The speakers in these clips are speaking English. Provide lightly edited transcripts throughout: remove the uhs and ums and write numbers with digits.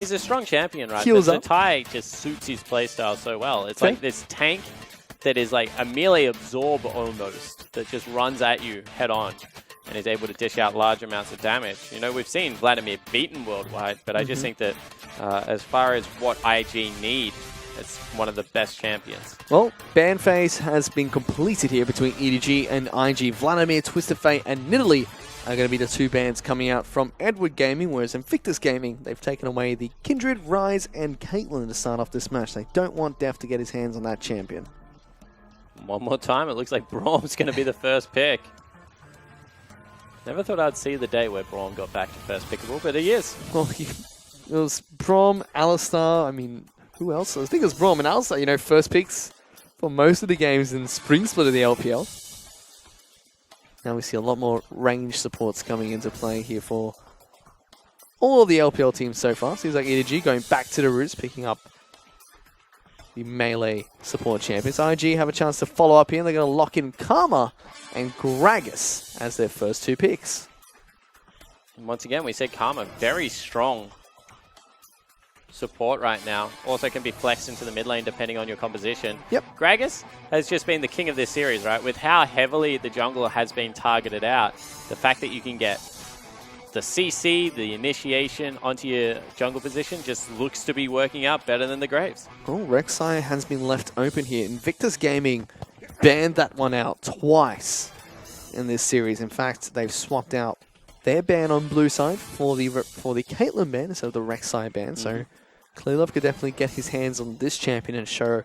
He's a strong champion, right? Heals but up. Zatai just suits his playstyle so well. It's like this tank that is like a melee absorb almost, that just runs at you head on and is able to dish out large amounts of damage. You know, we've seen Vladimir beaten worldwide, but I just think that as far as what IG need, it's one of the best champions. Well, ban phase has been completed here between EDG and IG. Vladimir, Twisted Fate, and Nidalee are going to be the two bans coming out from Edward Gaming, whereas Invictus Gaming, they've taken away the Kindred, Ryze, and Caitlyn to start off this match. They don't want Deft to get his hands on that champion. One more time, it looks like Braum's going to be the first pick. Never thought I'd see the day where Braum got back to first pickable, but he is. Well, it was Braum, Alistar, I mean, who else? I think it was Braum and Alistar, you know, first picks for most of the games in Spring Split of the LPL. Now we see a lot more range supports coming into play here for all of the LPL teams so far. Seems like EDG going back to the roots, picking up the melee support champions. IG have a chance to follow up here, and they're going to lock in Karma and Gragas as their first two picks. And once again, we said Karma, very strong support right now. Also can be flexed into the mid lane depending on your composition. Yep. Gragas has just been the king of this series, right? With how heavily the jungler has been targeted out, the fact that you can get the CC, the initiation onto your jungle position just looks to be working out better than the Graves. Oh, Rek'Sai has been left open here. Invictus Gaming banned that one out twice in this series. In fact, they've swapped out their ban on blue side for the Caitlyn ban instead of the Rek'Sai ban. So clearlove could definitely get his hands on this champion and show,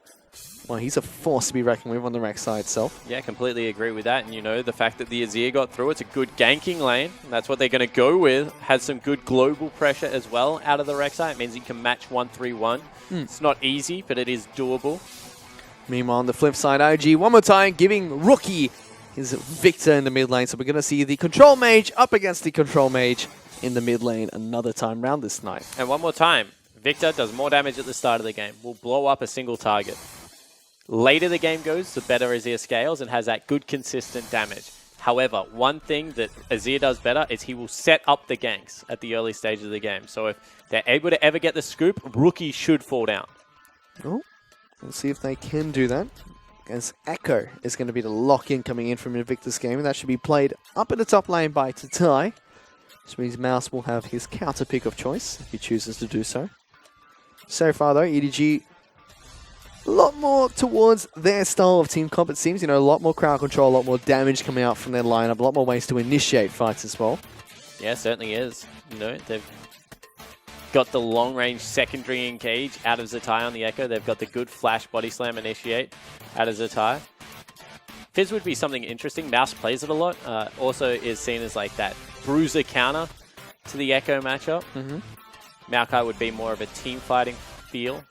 well, he's a force to be reckoned with on the Rek'Sai itself. Yeah, completely agree with that. And, you know, the fact that the Azir got through, it's a good ganking lane. That's what they're going to go with. Has some good global pressure as well out of the Rek'Sai. It means you can match 1-3-1. It's not easy, but it is doable. Meanwhile, on the flip side, IG one more time giving Rookie his Viktor in the mid lane. So we're going to see the Control Mage up against the Control Mage in the mid lane another time round this night. And one more time, Viktor does more damage at the start of the game. Will blow up a single target. Later the game goes, the better Azir scales and has that good consistent damage. However, one thing that Azir does better is he will set up the ganks at the early stages of the game. So if they're able to ever get the scoop, Rookie should fall down. Oh, let's see if they can do that. As Ekko is going to be the lock-in coming in from Invictus Gaming. That should be played up in the top lane by Tatai. Which means Mouse will have his counter pick of choice if he chooses to do so. So far though, EDG a lot more towards their style of team comp, it seems. You know, a lot more crowd control, a lot more damage coming out from their lineup, a lot more ways to initiate fights as well. Yeah, certainly is. You know, they've got the long-range secondary engage out of Zatai on the Ekko. They've got the good flash body slam initiate out of Zatai. Fizz would be something interesting. Mouse plays it a lot. Also is seen as like that bruiser counter to the Ekko matchup. Maokai would be more of a team fighting feel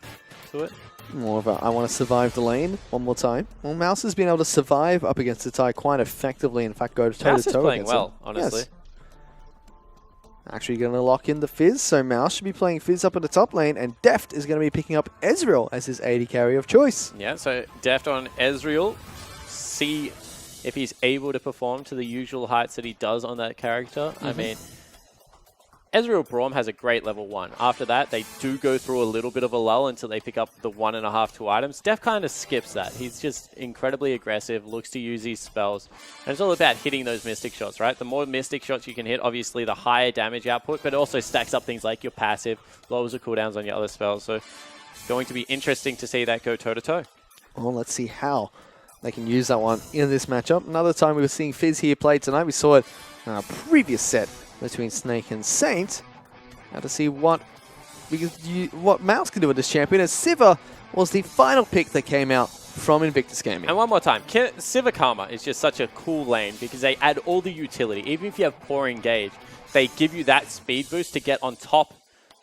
to it. More of a, I want to survive the lane one more time. Well, Mouse has been able to survive up against Tatai quite effectively. In fact, go toe-to-toe Mouse is playing against well, him. honestly. Yes. Actually going to lock in the Fizz, so Mouse should be playing Fizz up in the top lane, and Deft is going to be picking up Ezreal as his AD carry of choice. Yeah, so Deft on Ezreal. See if he's able to perform to the usual heights that he does on that character. I mean, Ezreal Braum has a great level 1. After that, they do go through a little bit of a lull until they pick up the 1.5, 2 items. Deft kind of skips that. He's just incredibly aggressive, looks to use these spells. And it's all about hitting those Mystic shots, right? The more Mystic shots you can hit, obviously the higher damage output, but it also stacks up things like your passive, lowers the cooldowns on your other spells. So going to be interesting to see that go toe-to-toe. Well, let's see how they can use that one in this matchup. Another time we were seeing Fizz here play tonight. We saw it in our previous set between Snake and Saint. Now to see what Mouse can do with this champion, as Sivir was the final pick that came out from Invictus Gaming. And one more time, Sivir Karma is just such a cool lane because they add all the utility. Even if you have poor engage, they give you that speed boost to get on top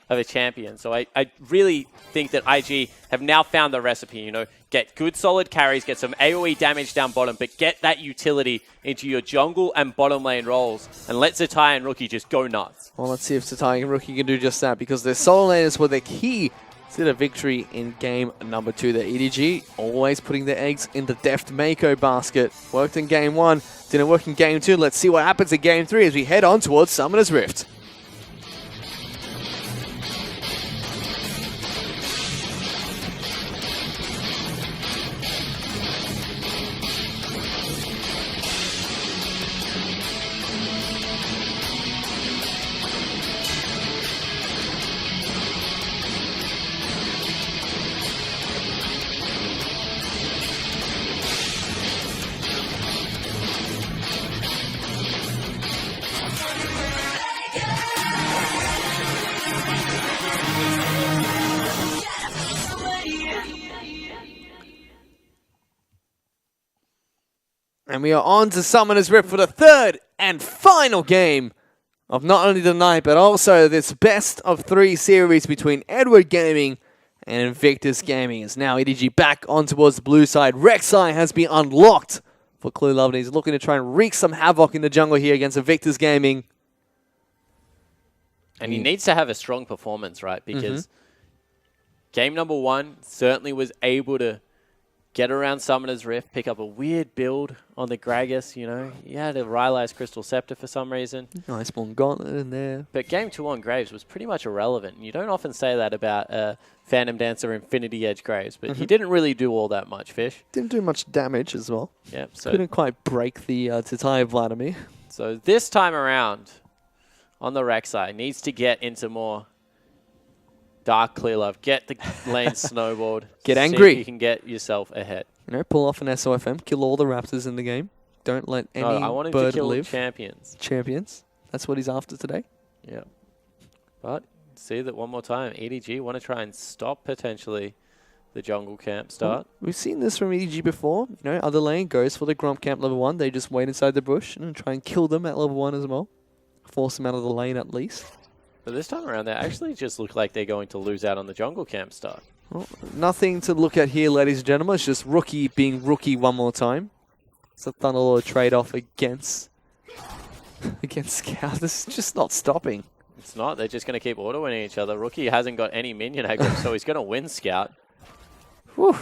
of a champion. So I really think that IG have now found the recipe, you know, get good solid carries, get some AoE damage down bottom, but get that utility into your jungle and bottom lane roles, and let Zatai and Rookie just go nuts. Well, let's see if Zatai and Rookie can do just that, because their solo laners were the key to the victory in game number 2. The EDG always putting their eggs in the deft meiko basket. Worked in game 1, didn't work in game 2. Let's see what happens in game 3 as we head on towards Summoner's Rift. And we are on to Summoner's Rift for the third and final game of not only the night, but also this best of 3 series between Edward Gaming and Invictus Gaming. Is now EDG back on towards the blue side. Rek'Sai has been unlocked for clearlove, and he's looking to try and wreak some havoc in the jungle here against Invictus Gaming. And he needs to have a strong performance, right? Because game number 1 certainly was able to get around Summoner's Rift, pick up a weird build on the Gragas, you know. He had a Ryze Crystal Scepter for some reason. Nice one gauntlet in there. But game 2 on Graves was pretty much irrelevant. You don't often say that about Phantom Dancer Infinity Edge Graves, but he didn't really do all that much, Fish. Didn't do much damage as well. Yeah, so couldn't quite break the Tabe Vladimir. So this time around on the Rek'Sai, needs to get into more dark clearlove. Get the lane snowballed. Get see angry. if you can get yourself ahead. You know, pull off an SOFM, kill all the raptors in the game. Don't let any I want him bird to kill live. champions. Champions. That's what he's after today. Yeah. But see that one more time. EDG want to try and stop potentially the jungle camp start. Well, we've seen this from EDG before. You know, other lane goes for the Gromp camp level 1. They just wait inside the bush and try and kill them at level 1 as well. Force them out of the lane at least. But this time around, they actually just look like they're going to lose out on the jungle camp start. Well, nothing to look at here, ladies and gentlemen. It's just Rookie being Rookie one more time. It's a Thunderlord trade-off against Scout. This is just not stopping. It's not. They're just going to keep auto-winning each other. Rookie hasn't got any minion aggro, so he's going to win Scout. Whew.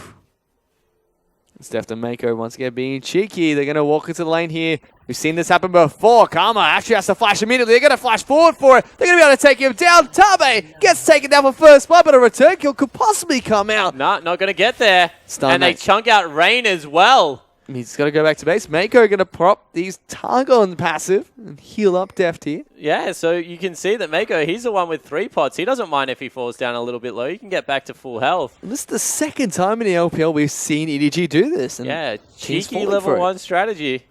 It's deft and meiko once again being cheeky. They're going to walk into the lane here. We've seen this happen before. Karma actually has to flash immediately. They're going to flash forward for it. They're going to be able to take him down. Tabe gets taken down for first blood, but a return kill could possibly come out. Nah, not going to get there. Stun they chunk out Rain as well. He's got to go back to base. Meiko going to prop these Targon passive and heal up deft here. Yeah, so you can see that Meiko, he's the one with 3 pots. He doesn't mind if he falls down a little bit low. He can get back to full health. And this is the second time in the LPL we've seen EDG do this. And yeah, cheeky level 1 strategy.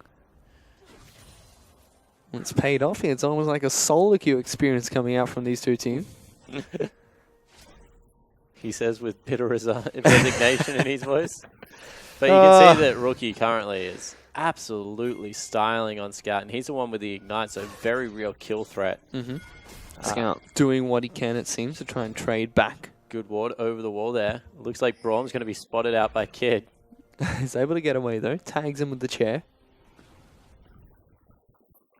It's paid off here. It's almost like a solo queue experience coming out from these two teams. He says with bitter resignation in his voice. But you can see that Rookie currently is absolutely styling on Scout, and he's the one with the Ignite, so very real kill threat. Scout doing what he can, it seems, to try and trade back. Good ward over the wall there. Looks like Braum's going to be spotted out by Kid. He's able to get away, though. Tags him with the chair.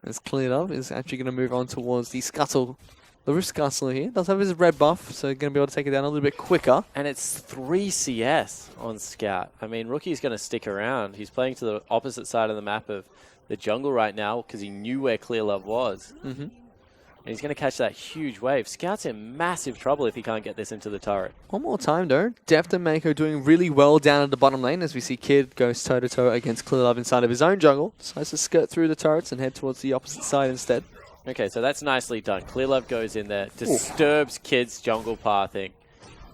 It's cleared up. Is actually going to move on towards the Scuttle. The Rift Scuttle here does have his red buff, so going to be able to take it down a little bit quicker. And it's 3 CS on Scout. I mean, Rookie's going to stick around. He's playing to the opposite side of the map of the jungle right now because he knew where clearlove was. And he's going to catch that huge wave. Scout's in massive trouble if he can't get this into the turret. One more time, though. Deft and meiko doing really well down at the bottom lane as we see Kid goes toe-to-toe against clearlove inside of his own jungle. Decides to skirt through the turrets and head towards the opposite side instead. Okay, so that's nicely done. Clearlove goes in there, disturbs Kid's jungle pathing,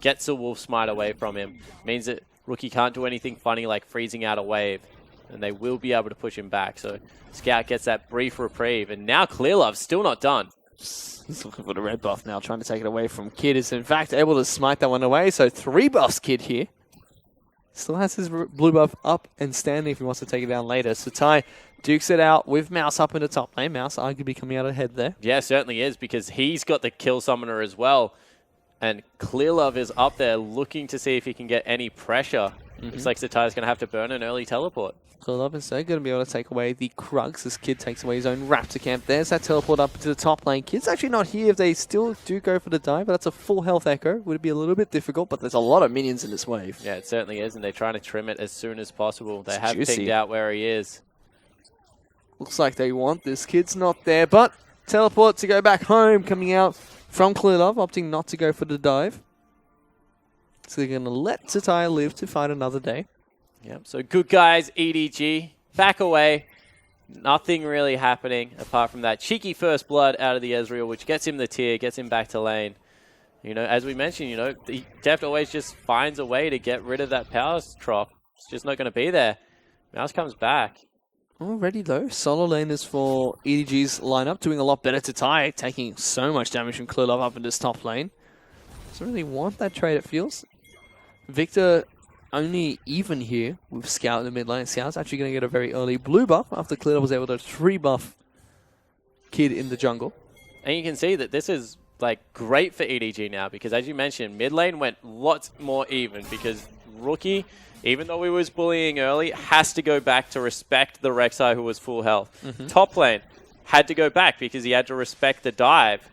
gets a Wolf Smite away from him, means that Rookie can't do anything funny like freezing out a wave, and they will be able to push him back. So Scout gets that brief reprieve, and now Clearlove's still not done. He's looking for the red buff now, trying to take it away from Kid. Is in fact able to smite that one away, so 3 buffs Kid here. Still has his blue buff up and standing if he wants to take it down later. So Ty dukes it out with Mouse up in the top lane. Mouse arguably coming out ahead there. Yeah, certainly is, because he's got the kill summoner as well. And Clearlove is up there looking to see if he can get any pressure. Looks like Satai's going to have to burn an early teleport. Clearlove instead going to be able to take away the Krugs as Kid takes away his own Raptor camp. There's that teleport up into the top lane. Kid's actually not here if they still do go for the dive, but that's a full health Ekko. Would be a little bit difficult, but there's a lot of minions in this wave. Yeah, it certainly is, and they're trying to trim it as soon as possible. They have juicy. picked out where he is. Looks like they want this. Kid's not there, but teleport to go back home coming out from Clearlove, opting not to go for the dive. So they're going to let Satai live to fight another day. Yep, so good guys, EDG, back away. Nothing really happening apart from that cheeky first blood out of the Ezreal, which gets him the tier, gets him back to lane. You know, as we mentioned, you know, the Deft always just finds a way to get rid of that power drop. It's just not going to be there. Mouse comes back. Already though, solo lane is for EDG's lineup, doing a lot better to tie, taking so much damage from Clearlove up in this top lane. Doesn't really want that trade, it feels. Viktor only even here with Scout in the mid lane. Scout's actually going to get a very early blue buff after clearlove was able to 3-buff Kid in the jungle. And you can see that this is like great for EDG now because, as you mentioned, mid lane went lots more even because Rookie, even though he was bullying early, has to go back to respect the Rek'Sai who was full health. Top lane had to go back because he had to respect the dive.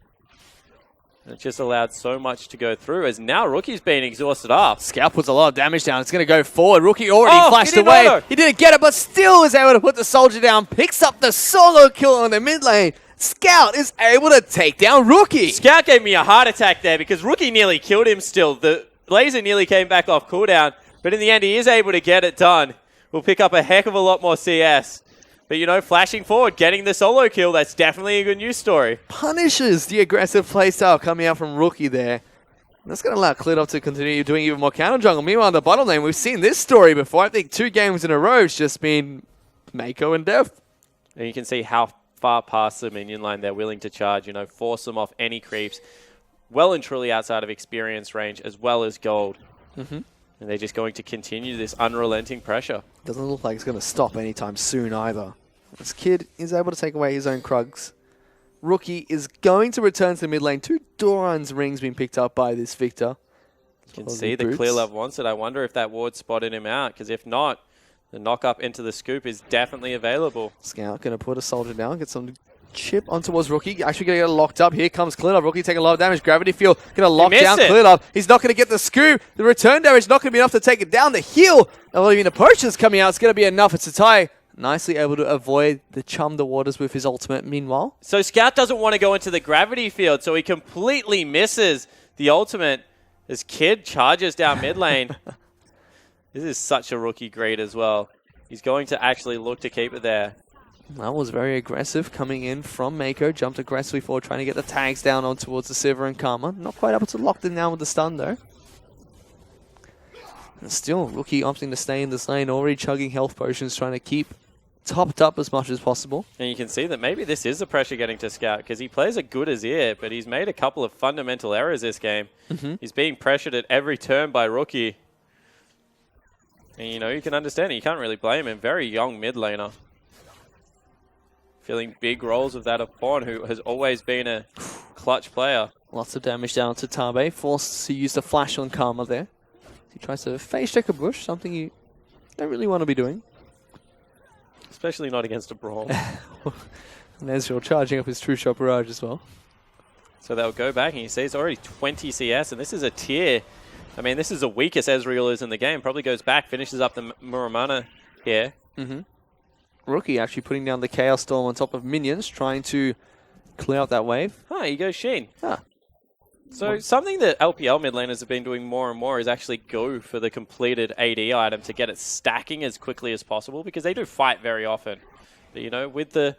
And it just allowed so much to go through as now Rookie's being exhausted up. Scout puts a lot of damage down. It's going to go forward. Rookie already flashed he away. auto. He didn't get it, but still is able to put the soldier down. Picks up the solo kill on the mid lane. Scout is able to take down Rookie. Scout gave me a heart attack there because Rookie nearly killed him still. The laser nearly came back off cooldown, but in the end he is able to get it done. We'll pick up a heck of a lot more CS. But, you know, flashing forward, getting the solo kill, that's definitely a good news story. Punishes the aggressive playstyle coming out from Rookie there. And that's going to allow clearlove to continue doing even more counter jungle. Meanwhile, in the bottom lane, we've seen this story before. I think 2 games in a row, it's just been meiko and deft. And you can see how far past the minion line they're willing to charge, you know, force them off any creeps. Well and truly outside of experience range as well as gold. And they're just going to continue this unrelenting pressure. Doesn't look like it's going to stop anytime soon either. This Kid is able to take away his own Krugs. Rookie is going to return to the mid lane. 2 Doran's rings being picked up by this Viktor. You can see the clearlove wants it. I wonder if that ward spotted him out, because if not, the knock up into the scoop is definitely available. Scout going to put a soldier down, get some chip on towards Rookie. Actually going to get locked up. Here comes clearlove. Rookie taking a lot of damage. Gravity field going to lock down clearlove. He's not going to get the scoop. The return damage not going to be enough to take it down. The heal, not even the potions coming out. It's going to be enough. It's a tie. Nicely able to avoid the chum the waters with his ultimate meanwhile. So Scout doesn't want to go into the gravity field, so he completely misses the ultimate as Kid charges down mid lane. This is such a Rookie great as well. He's going to actually look to keep it there. That was very aggressive coming in from meiko. Jumped aggressively forward, trying to get the tags down on towards the Sivir and Karma. Not quite able to lock them down with the stun though. And still, Rookie opting to stay in this lane, already chugging health potions, trying to keep topped up as much as possible. And you can see that maybe this is the pressure getting to Scout, because he plays a good Azir, but he's made a couple of fundamental errors this game. He's being pressured at every turn by Rookie. And, you know, you can understand it. You can't really blame him. Very young mid laner. Filling big roles of that of Pawn, who has always been a clutch player. Lots of damage down to Tabe. Forced to use the flash on Karma there. He tries to face check a bush, something you don't really want to be doing. Especially not against a Braum. And Ezreal charging up his True Shot Barrage as well. So they'll go back, and you see it's already 20 CS, and this is a tier. I mean, this is the weakest Ezreal is in the game. Probably goes back, finishes up the Muramana here. Rookie actually putting down the Chaos Storm on top of minions, trying to clear out that wave. Here goes Sheen. So something that LPL mid laners have been doing more and more is actually go for the completed AD item to get it stacking as quickly as possible, because they do fight very often. But, you know, with the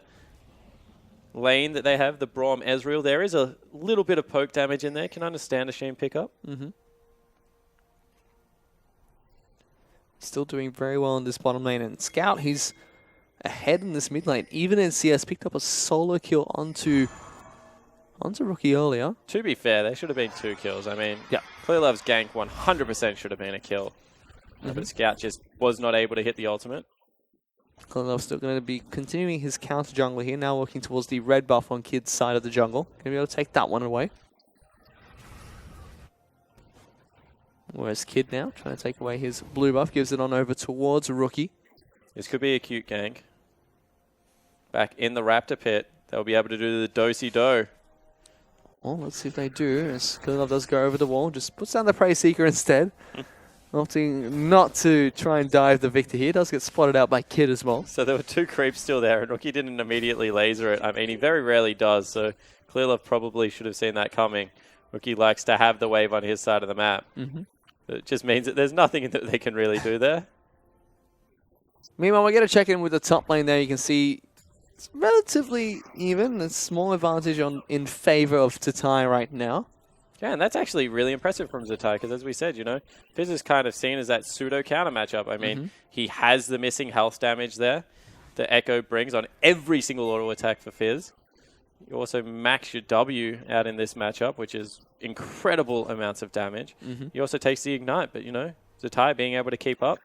lane that they have, the Braum Ezreal, there is a little bit of poke damage in there. Can understand a Sheen pickup. Still doing very well in this bottom lane. And Scout, he's ahead in this mid lane. Even in CS, picked up a solo kill onto Rookie earlier. To be fair, there should have been 2 kills. I mean, clearlove's gank 100% should have been a kill. But Scout just was not able to hit the ultimate. clearlove's still going to be continuing his counter jungle here. Now working towards the red buff on Kid's side of the jungle. Going to be able to take that one away. Whereas Kid now trying to take away his blue buff. Gives it on over towards Rookie. This could be a cute gank. Back in the Raptor pit, they'll be able to do the do-si-do. Well, let's see if they do. As clearlove does go over the wall, just puts down the Prey Seeker instead. Opting not to try and dive the Viktor here. Does get spotted out by Kid as well. So there were 2 creeps still there, and Rookie didn't immediately laser it. I mean, he very rarely does, so clearlove probably should have seen that coming. Rookie likes to have the wave on his side of the map. But it just means that there's nothing that they can really do there. Meanwhile, we get a check in with the top lane there. You can see it's relatively even. A small advantage in favor of Tatai right now. Yeah, and that's actually really impressive from Tatai, because as we said, you know, Fizz is kind of seen as that pseudo counter matchup. I mean, he has the missing health damage there that Ekko brings on every single auto attack for Fizz. You also max your W out in this matchup, which is incredible amounts of damage. He also takes the Ignite, but, you know, Zatai being able to keep up.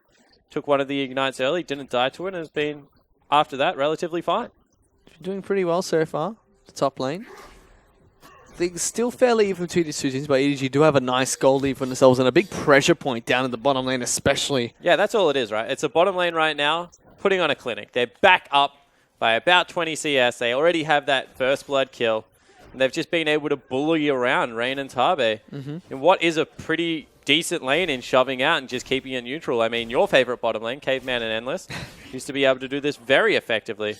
Took one of the ignites early, didn't die to it, and has been, after that, relatively fine. Doing pretty well so far. The top lane. Things still fairly even between these two teams, but EDG do have a nice goal lead for themselves and a big pressure point down in the bottom lane especially. Yeah, that's all it is, right? It's a bottom lane right now, putting on a clinic. They're back up by about 20 CS. They already have that first blood kill. And they've just been able to bully around Rain and Tabe in what is a pretty decent lane in shoving out and just keeping it neutral. I mean, your favorite bottom lane, Caveman and Endless, used to be able to do this very effectively.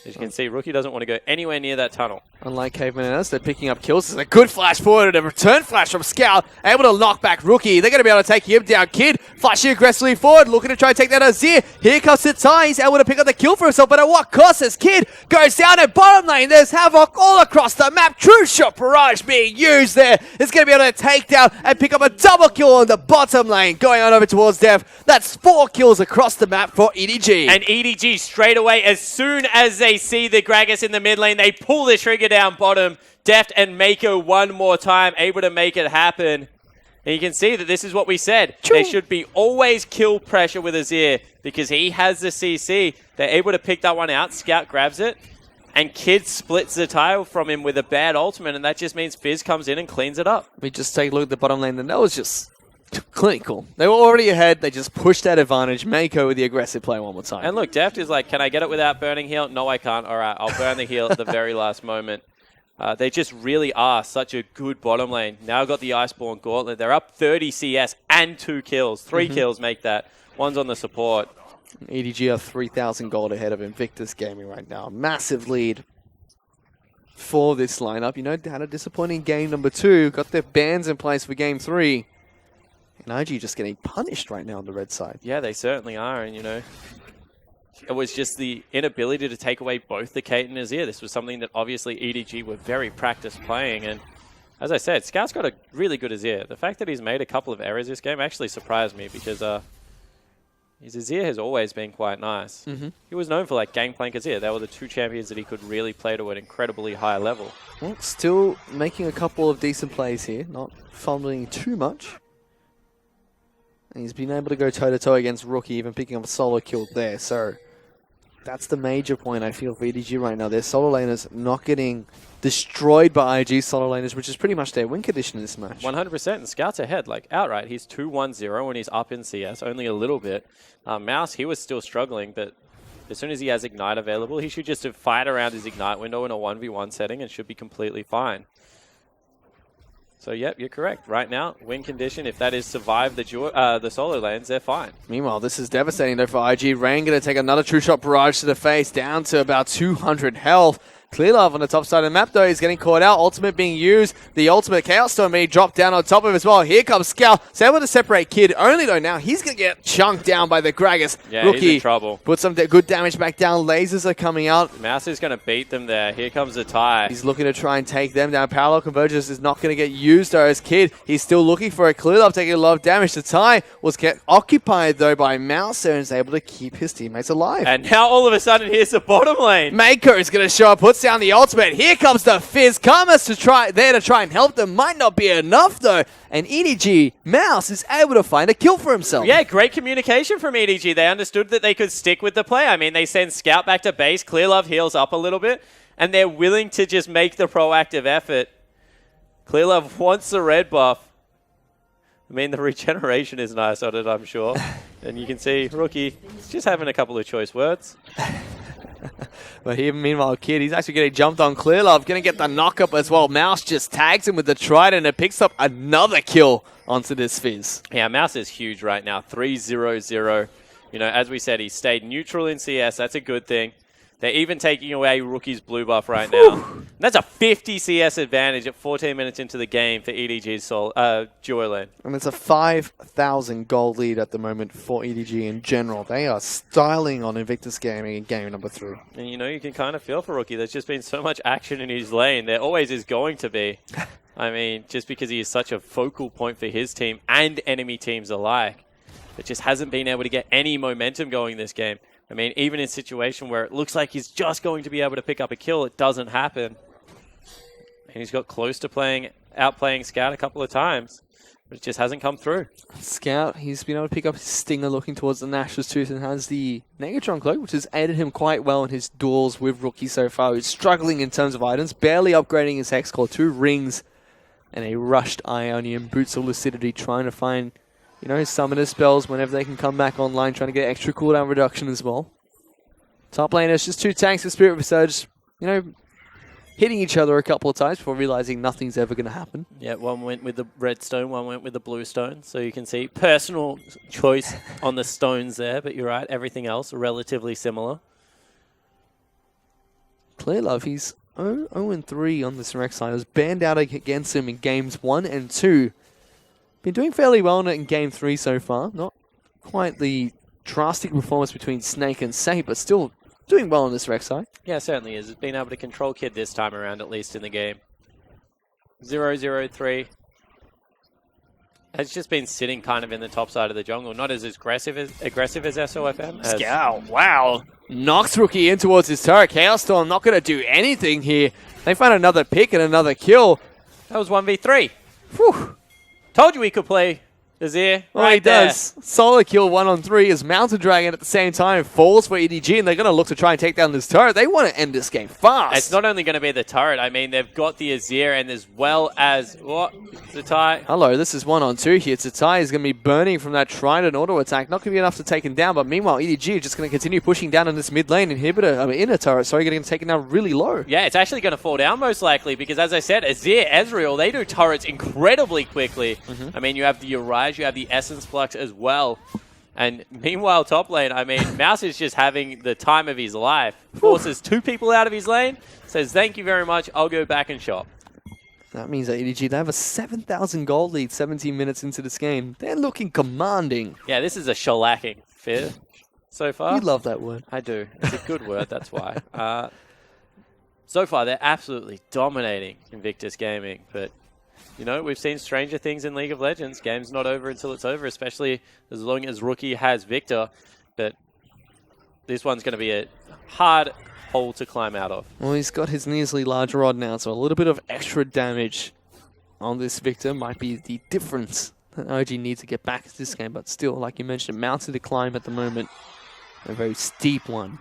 As you can see, Rookie doesn't want to go anywhere near that tunnel. Unlike Caveman and us, they're picking up kills. It's a good flash forward and a return flash from Scout. Able to knock back Rookie. They're going to be able to take him down. Kid flashing aggressively forward, looking to try and take that Azir. Here comes Zatai. He's able to pick up the kill for himself, but at what cost? As Kid goes down at bottom lane. There's Havoc all across the map. True shot barrage being used there. It's going to be able to take down and pick up a double kill on the bottom lane. Going on over towards Deft. That's 4 kills across the map for EDG. And EDG straight away, as soon as they see the Gragas in the mid lane, they pull the trigger down bottom. Deft and Meiko one more time, able to make it happen. And you can see that this is what we said. There should be always kill pressure with Azir because he has the CC. They're able to pick that one out. Scout grabs it. And Kid splits the tile from him with a bad ultimate. And that just means Fizz comes in and cleans it up. We just take a look at the bottom lane. And that was just clinical. They were already ahead. They just pushed that advantage. Meiko with the aggressive play one more time. And look, Deft is like, can I get it without burning heal? No, I can't. All right, I'll burn the heal at the very last moment. They just really are such a good bottom lane. Now got the Iceborne Gauntlet. They're up 30 CS and 2 kills. 3 kills make that. One's on the support. EDG are 3,000 gold ahead of Invictus Gaming right now. Massive lead for this lineup. You know, they had a disappointing game number 2. Got their bans in place for game 3. And IG just getting punished right now on the red side. Yeah, they certainly are. And, you know, it was just the inability to take away both the Caitlyn and Azir. This was something that obviously EDG were very practiced playing. And as I said, Scout's got a really good Azir. The fact that he's made a couple of errors this game actually surprised me because his Azir has always been quite nice. He was known for like Gangplank Azir. They were the 2 champions that he could really play to an incredibly high level. Well, still making a couple of decent plays here, not fumbling too much. And he's been able to go toe-to-toe against Rookie, even picking up a solo kill there. So that's the major point I feel for EDG right now. Their solo laners not getting destroyed by IG solo laners, which is pretty much their win condition in this match. 100%. And Scout's ahead, like outright. He's 2-1-0 and he's up in CS, only a little bit. Mouse, he was still struggling, but as soon as he has Ignite available, he should just fight around his Ignite window in a 1v1 setting and should be completely fine. So, yep, you're correct. Right now, win condition, if that is survive the solo lanes, they're fine. Meanwhile, this is devastating, though, for IG. Rain going to take another true shot barrage to the face, down to about 200 health. clearlove on the top side of the map, though. He's getting caught out. Ultimate being used. The ultimate Chaos Storm being dropped down on top of him as well. Here comes Scout. So able to separate Kid. Only, though, now he's going to get chunked down by the Gragas. Yeah, Rookie he's in trouble. Put some good damage back down. Lasers are coming out. Mouse is going to beat them there. Here comes the tie. He's looking to try and take them down. Parallel Convergence is not going to get used, though, as Kid. He's still looking for a clearlove, taking a lot of damage. The tie was kept occupied, though, by Mouse and is able to keep his teammates alive. And now, all of a sudden, here's the bottom lane. meiko is going to show up, puts down the ultimate. Here comes the Fizz. Karma's to try and help them. Might not be enough, though. And EDG, Mouse, is able to find a kill for himself. Yeah, great communication from EDG. They understood that they could stick with the play. I mean, they send Scout back to base. clearlove heals up a little bit. And they're willing to just make the proactive effort. clearlove wants the red buff. I mean, the regeneration is nice on it, I'm sure. And you can see Rookie just having a couple of choice words. But here, meanwhile, Kid, he's actually getting jumped on clearlove. Going to get the knock-up as well. Mouse just tags him with the trident and picks up another kill onto this Fizz. Yeah, Mouse is huge right now. 3-0-0. You know, as we said, he stayed neutral in CS. That's a good thing. They're even taking away Rookie's blue buff right now. That's a 50 CS advantage at 14 minutes into the game for EDG's duo lane. And it's a 5,000 gold lead at the moment for EDG in general. They are styling on Invictus Gaming in game number 3. And you know, you can kind of feel for Rookie. There's just been so much action in his lane. There always is going to be. I mean, just because he is such a focal point for his team and enemy teams alike. But just hasn't been able to get any momentum going this game. I mean, even in a situation where it looks like he's just going to be able to pick up a kill, it doesn't happen. And he's got close to outplaying Scout a couple of times. It just hasn't come through. Scout, he's been able to pick up his Stinger looking towards the Nashor's Tooth and has the Negatron Cloak, which has aided him quite well in his duels with Rookie so far. He's struggling in terms of items, barely upgrading his Hex Core, 2 rings and a rushed Ionian, Boots of Lucidity, trying to find, you know, his summoner spells whenever they can come back online, trying to get extra cooldown reduction as well. Top lane, it's just 2 tanks with Spirit Resurge, you know, hitting each other a couple of times before realizing nothing's ever going to happen. Yeah, one went with the red stone, one went with the blue stone. So you can see personal choice on the stones there, but you're right, everything else relatively similar. Clearlove, he's 0-3 on this Rek'Sai. I was banned out against him in games 1 and 2. Been doing fairly well in game 3 so far. Not quite the drastic performance between Snake and Saint, but still doing well on this Rek'Sai. Yeah, certainly is. It's been able to control Kid this time around, at least in the game. 0-0-3. Has just been sitting kind of in the top side of the jungle. Not as aggressive as SOFM. Scout, wow. Knocks Rookie in towards his turret. Chaos Storm not going to do anything here. They find another pick and another kill. That was 1v3. Whew. Told you we could play Azir. Well, he does. Solid kill 1-on-3 as Mountain Dragon at the same time falls for EDG, and they're going to look to try and take down this turret. They want to end this game fast. It's not only going to be the turret. I mean, they've got the Azir and as well as what? Zatai. Hello, this is 1-on-2 here. Zatai is going to be burning from that Trident auto attack. Not going to be enough to take him down, but meanwhile, EDG is just going to continue pushing down in this mid lane inner turret. Sorry, getting taken down really low. Yeah, it's actually going to fall down most likely because, as I said, Azir, Ezreal, they do turrets incredibly quickly. I mean, you have the Ryze, you have the Essence Flux as well. And meanwhile, top lane, I mean, Mouse is just having the time of his life. Forces 2 people out of his lane, says, thank you very much, I'll go back and shop. That means that EDG, they have a 7,000 gold lead 17 minutes into this game. They're looking commanding. Yeah, this is a shellacking, Fizz, so far. You love that word. I do. It's a good word, that's why. So far, they're absolutely dominating Invictus Gaming, but you know, we've seen stranger things in League of Legends. Game's not over until it's over, especially as long as Rookie has Viktor. But this one's going to be a hard hole to climb out of. Well, he's got his nearly large rod now, so a little bit of extra damage on this Viktor might be the difference that OG needs to get back to this game. But still, like you mentioned, mounted a climb at the moment. A very steep one.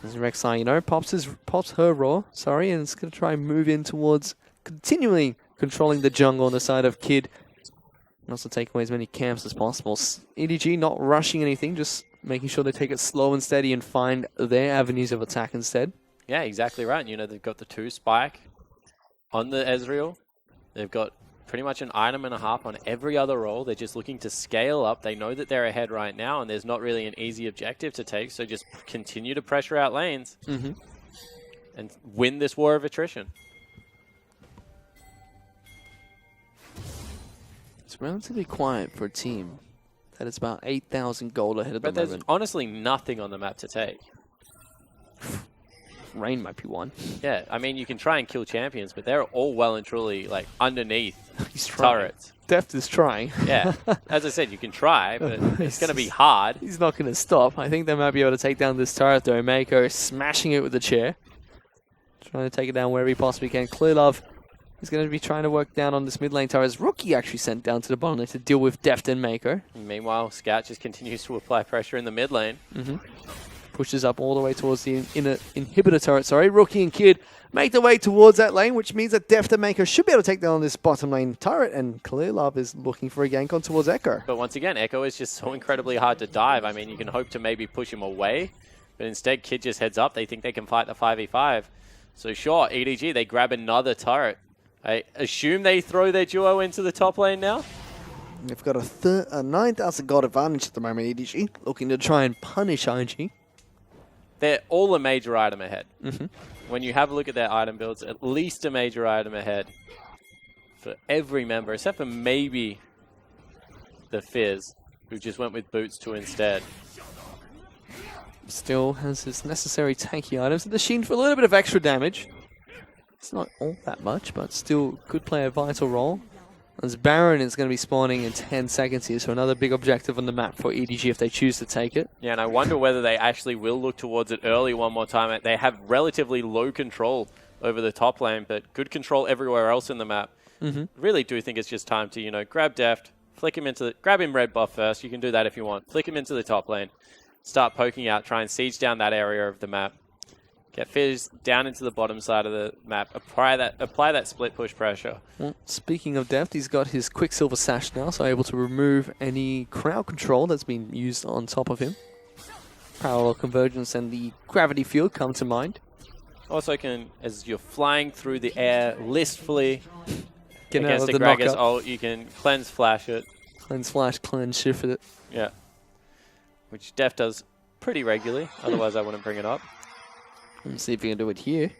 As Rek'Sai, you know, pops her raw, and it's going to try and move in towards continually controlling the jungle on the side of Kid. And also take away as many camps as possible. EDG not rushing anything, just making sure they take it slow and steady and find their avenues of attack instead. Yeah, exactly right. And, you know, they've got the 2 spike on the Ezreal. They've got pretty much an item and a half on every other role. They're just looking to scale up. They know that they're ahead right now, and there's not really an easy objective to take. So just continue to pressure out lanes and win this war of attrition. It's relatively quiet for a team that is about 8,000 gold ahead at the moment. But there's honestly nothing on the map to take. Rain might be one. Yeah, I mean, you can try and kill champions, but they're all well and truly like underneath Trying. turrets. Deft is trying. Yeah, as I said, you can try, but it's going to be hard. He's not going to stop. I think they might be able to take down this turret though. Meiko smashing it with the chair. Trying to take it down wherever he possibly can. Clearlove is going to be trying to work down on this mid lane tower as Rookie actually sent down to the bottom lane to deal with Deft and Meiko. Meanwhile, Scout just continues to apply pressure in the mid lane. Pushes up all the way towards the inner inhibitor turret. Rookie and Kid make their way towards that lane, which means that Deft and Meiko should be able to take down this bottom lane turret, and Clearlove is looking for a gank on towards Ekko. But once again, Ekko is just so incredibly hard to dive. I mean, you can hope to maybe push him away, but instead Kid just heads up. They think they can fight the 5v5. So sure, EDG, they grab another turret. I assume they throw their duo into the top lane now? They've got a 9,000 gold advantage at the moment, EDG, looking to try and punish IG. They're all a major item ahead. When you have a look at their item builds, at least a major item ahead for every member, except for maybe the Fizz, who just went with Boots 2 instead. Still has his necessary tanky items. The Sheen for a little bit of extra damage. It's not all that much, but still could play a vital role. As Baron is going to be spawning in 10 seconds here, so another big objective on the map for EDG if they choose to take it. Yeah, and I wonder whether they actually will look towards it early one more time. They have relatively low control over the top lane, but good control everywhere else in the map. Really do think it's just time to, you know, grab deft, flick him into grab him red buff first. You can do that if you want. Flick him into the top lane. Start poking out, try and siege down that area of the map. Get Fizz down into the bottom side of the map. Apply that split push pressure. Well, speaking of deft, he's got his Quicksilver Sash now, so able to remove any crowd control that's been used on top of him. Parallel Convergence and the Gravity Field come to mind. Also can, as you're flying through the air listfully Getting against out a of the Gragas knockup. ult, you can cleanse flash it. Cleanse Flash, cleanse shift it. Yeah. Which deft does pretty regularly, otherwise I wouldn't bring it up. Let's see if we can do it here.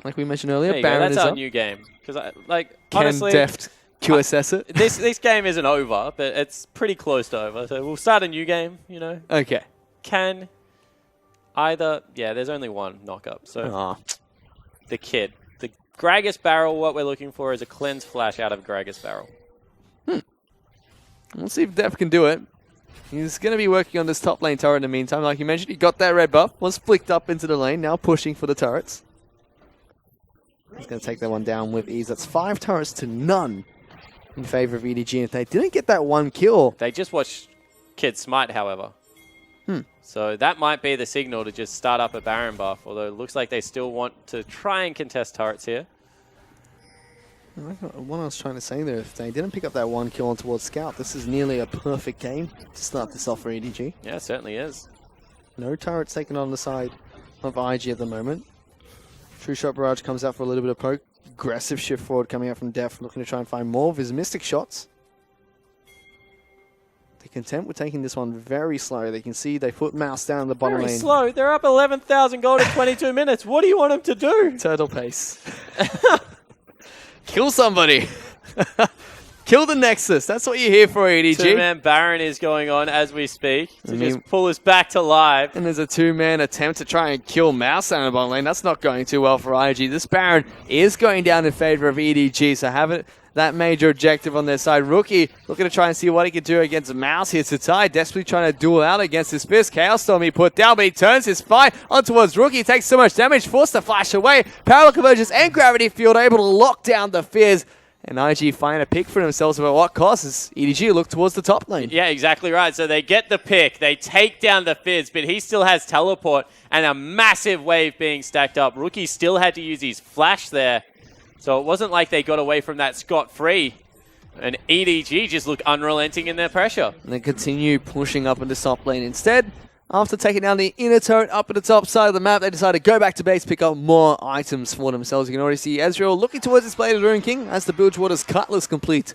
Like we mentioned earlier, There you go. Baron That's is our up. new game. Because, like, Can honestly, deft QSS it? this game isn't over, but it's pretty close to over. So we'll start a new game, you know. Okay. Can either... Yeah, there's only one knock-up. So the kid. The Gragas barrel, what we're looking for is a cleanse flash out of Gragas barrel. Let's see if deft can do it. He's going to be working on this top lane turret in the meantime. Like you mentioned, he got that red buff, was flicked up into the lane, now pushing for the turrets. He's going to take that one down with ease. That's 5 turrets to none in favor of EDG. And if they didn't get that one kill... They just watched Kid smite, however. So that might be the signal to just start up a Baron buff, although it looks like they still want to try and contest turrets here. What I was trying to say there, if they didn't pick up that one kill on towards Scout, this is nearly a perfect game to start this off for EDG. Yeah, it certainly is. No turrets taken on the side of IG at the moment. True Shot Barrage comes out for a little bit of poke. Aggressive shift forward coming out from deft, looking to try and find more of his Mystic shots. They're content with taking this one very slow. They can see they put Mouse down in the bottom Very lane. slow. They're up 11,000 gold in 22 minutes. What do you want them to do? Turtle pace. Kill somebody. Kill the Nexus. That's what you're here for, EDG. Two-man Baron is going on as we speak to just pull us back to live. And there's a two-man attempt to try and kill Mouse down the bottom lane. That's not going too well for IG. This Baron is going down in favor of EDG, so have it that major objective on their side. Rookie looking to try and see what he can do against Mouse here. Tabe desperately trying to duel out against his Fizz. Chaos Storm he put down, but he turns his fight on towards Rookie. Takes so much damage, forced to flash away. Parallel Convergence and Gravity Field able to lock down the Fizz. And IG find a pick for themselves about what costs as EDG look towards the top lane. Yeah, exactly right. So they get the pick. They take down the Fizz, but he still has teleport and a massive wave being stacked up. Rookie still had to use his flash there. So it wasn't like they got away from that scot-free. And EDG just look unrelenting in their pressure. And they continue pushing up into top lane instead. After taking down the inner turret up at the top side of the map, they decide to go back to base, pick up more items for themselves. You can already see Ezreal looking towards his Blade of the Rune King as the Bilgewater's Cutlass complete.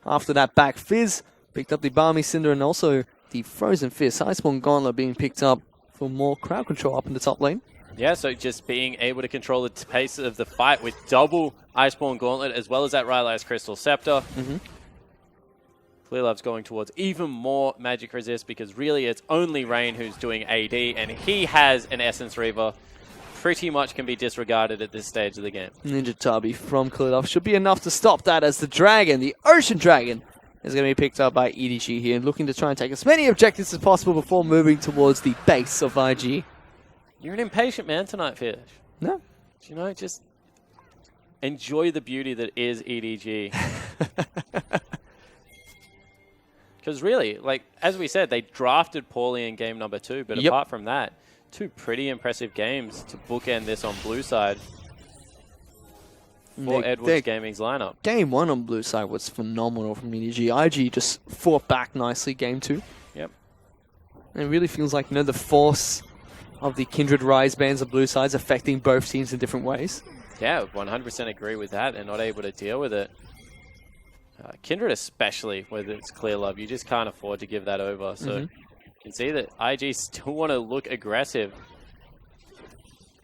After that back, Fizz picked up the Balmy Cinder and also the Frozen Fist. Iceborne Gauntlet being picked up for more crowd control up in the top lane. Yeah, so just being able to control the pace of the fight with double Iceborne Gauntlet as well as that Ryze Crystal Scepter. clearlove's going towards even more magic resist because really it's only Rain who's doing AD, and he has an Essence Reaver. Pretty much can be disregarded at this stage of the game. Ninja Tabe from clearlove should be enough to stop that as the Dragon, the Ocean Dragon, is going to be picked up by EDG here, looking to try and take as many objectives as possible before moving towards the base of IG. You're an impatient man tonight, Fish. No. You know, just enjoy the beauty that is EDG. Because really, like, as we said, they drafted poorly in game number 2, but apart from that, 2 pretty impressive games to bookend this on blue side for Edwards Gaming's lineup. Game 1 on blue side was phenomenal from EDG. IG just fought back nicely game 2. Yep. And it really feels like, you know, the force of the Kindred Ryze bans of blue sides affecting both teams in different ways. Yeah, 100% agree with that. They're not able to deal with it. Kindred especially, with its clearlove, you just can't afford to give that over. So you can see that IG still want to look aggressive.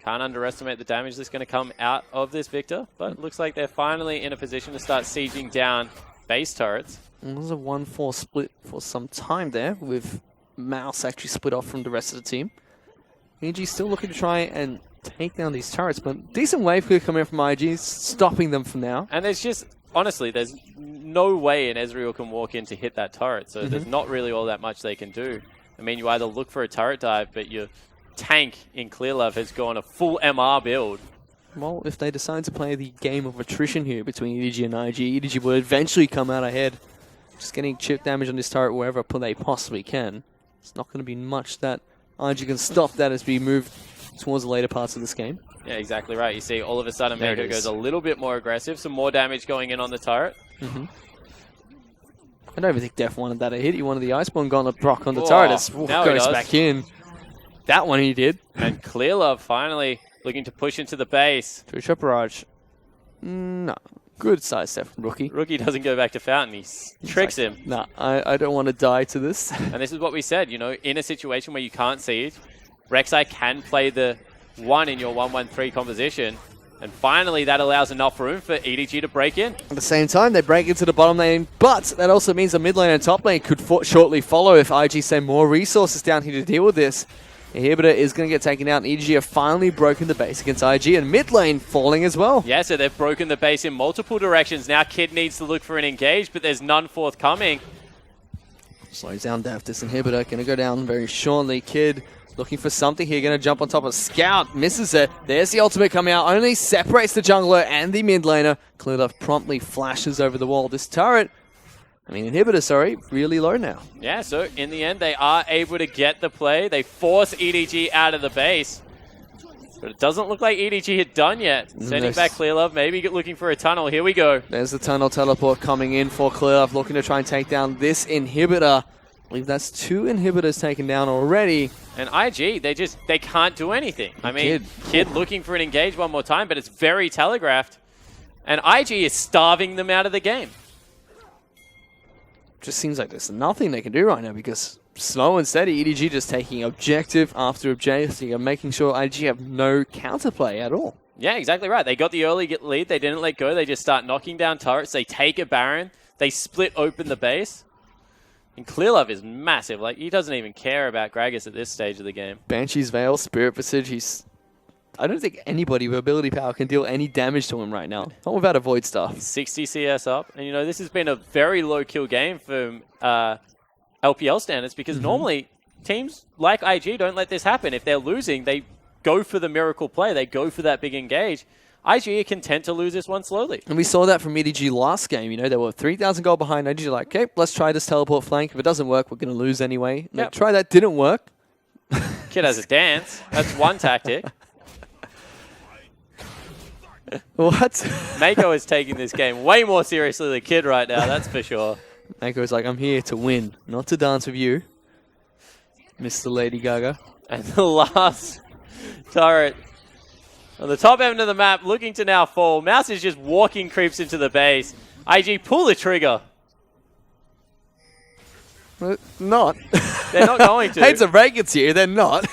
Can't underestimate the damage that's going to come out of this Viktor, but it looks like they're finally in a position to start sieging down base turrets. And there's a 1-4 split for some time there, with Mouse actually split off from the rest of the team. EG still looking to try and take down these turrets, but decent wave clear coming from IG, stopping them for now. And there's just, honestly, there's no way an Ezreal can walk in to hit that turret, so there's not really all that much they can do. I mean, you either look for a turret dive, but your tank in clearlove has gone a full MR build. Well, if they decide to play the game of attrition here between EDG and IG, EDG will eventually come out ahead. Just getting chip damage on this turret wherever they possibly can. It's not going to be much that IG can stop that as we move towards the later parts of this game. Yeah, exactly right. You see all of a sudden Meiko goes a little bit more aggressive. Some more damage going in on the turret. I don't even think Def wanted that a hit. He wanted the Iceborne Gauntlet proc on the turret. It goes back in. That one he did. And clearlove finally looking to push into the base. Through shot barrage. No. Good side step from Rookie. Rookie doesn't go back to Fountain. He tricks him. Nah, I don't want to die to this. And this is what we said, you know, in a situation where you can't see it, Rek'Sai can play the 1 in your 1-1-3 composition. And finally, that allows enough room for EDG to break in. At the same time, they break into the bottom lane, but that also means the mid lane and top lane could shortly follow if IG send more resources down here to deal with this. Inhibitor is going to get taken out, and EDG have finally broken the base against IG, and mid lane falling as well. Yeah, so they've broken the base in multiple directions. Now Kid needs to look for an engage, but there's none forthcoming. Slows down Deft. This Inhibitor going to go down very shortly. Kid looking for something here, going to jump on top of Scout, misses it. There's the ultimate coming out, only separates the jungler and the mid laner. clearlove promptly flashes over the wall. This turret, Inhibitor, sorry, really low now. Yeah, so in the end, they are able to get the play. They force EDG out of the base. But it doesn't look like EDG had done yet. Sending back clearlove, maybe looking for a tunnel. Here we go. There's the tunnel teleport coming in for clearlove, looking to try and take down this Inhibitor. I believe that's 2 Inhibitors taken down already. And IG, they can't do anything. Kid looking for an engage one more time, but it's very telegraphed. And IG is starving them out of the game. Just seems like there's nothing they can do right now because slow and steady, EDG just taking objective after objective and making sure IG have no counterplay at all. Yeah, exactly right. They got the early lead. They didn't let go. They just start knocking down turrets. They take a Baron. They split open the base. And clearlove is massive. Like, he doesn't even care about Gragas at this stage of the game. Banshee's Veil, Spirit Visage, I don't think anybody with ability power can deal any damage to him right now. Not without a Void Staff. 60 CS up. And, this has been a very low kill game from LPL standards because normally teams like IG don't let this happen. If they're losing, they go for the miracle play. They go for that big engage. IG are content to lose this one slowly. And we saw that from EDG last game. They were 3,000 gold behind. EDG like, okay, let's try this teleport flank. If it doesn't work, we're going to lose anyway. Yep. Try that, didn't work. Kid has a dance. That's one tactic. What? Meiko is taking this game way more seriously than Kid right now, that's for sure. Meiko is like, I'm here to win, not to dance with you, Mr. Lady Gaga. And the last turret on the top end of the map, looking to now fall. Mouse is just walking creeps into the base. IG, pull the trigger. Not. They're not going to. Hate to break it to you, they're not.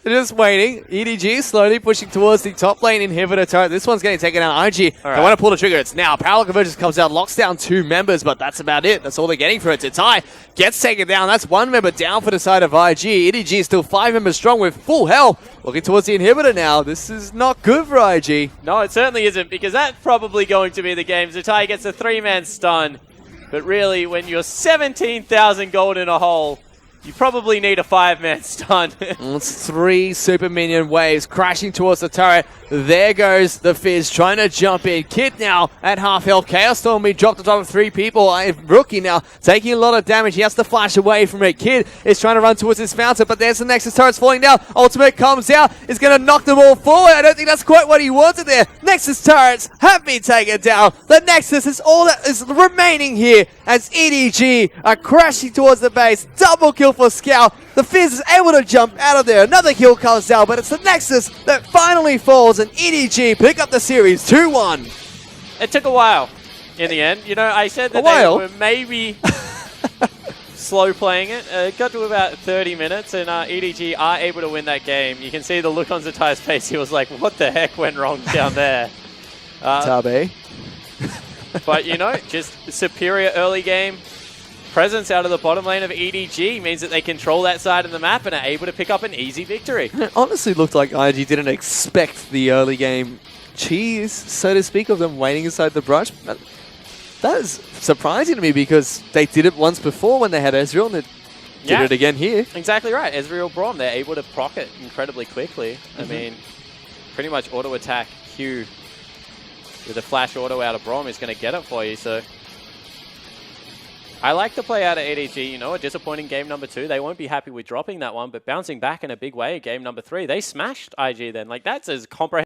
They're just waiting. EDG slowly pushing towards the top lane Inhibitor turret. This one's getting taken out. IG, they want to pull the trigger. It's now. Parallel Convergence comes out, locks down 2 members, but that's about it. That's all they're getting for it. Tabe gets taken down. That's 1 member down for the side of IG. EDG is still 5 members strong with full health. Looking towards the Inhibitor now. This is not good for IG. No, it certainly isn't, because that's probably going to be the game. Tabe gets a 3-man stun. But really, when you're 17,000 gold in a hole, you probably need a 5-man stun. It's 3 super minion waves crashing towards the turret. There goes the Fizz trying to jump in. Kid now at half health. Chaos Storm being dropped on top of 3 people. Rookie now taking a lot of damage. He has to flash away from it. Kid is trying to run towards his fountain, but there's the Nexus turrets falling down. Ultimate comes out. Is going to knock them all forward. I don't think that's quite what he wanted there. Nexus turrets have been taken down. The Nexus is all that is remaining here as EDG are crashing towards the base. Double kill for Scout. The Fizz is able to jump out of there. Another kill comes out, but it's the Nexus that finally falls, and EDG pick up the series 2-1. It took a while in the end. I said that they were maybe slow playing it. It got to about 30 minutes, and EDG are able to win that game. You can see the look on Zatai's face. He was like, what the heck went wrong down there? Tabe. But, just superior early game presence out of the bottom lane of EDG means that they control that side of the map and are able to pick up an easy victory. It honestly looked like IG didn't expect the early game cheese, so to speak, of them waiting inside the brush. That is surprising to me because they did it once before when they had Ezreal, and they did it again here. Exactly right. Ezreal Braum, they're able to proc it incredibly quickly. I mean, pretty much auto attack Q with a flash auto out of Braum is going to get it for you. So I like the play out of EDG, you know, a disappointing game number 2. They won't be happy with dropping that one, but bouncing back in a big way, game number 3. They smashed IG then. Like, that's as comprehensive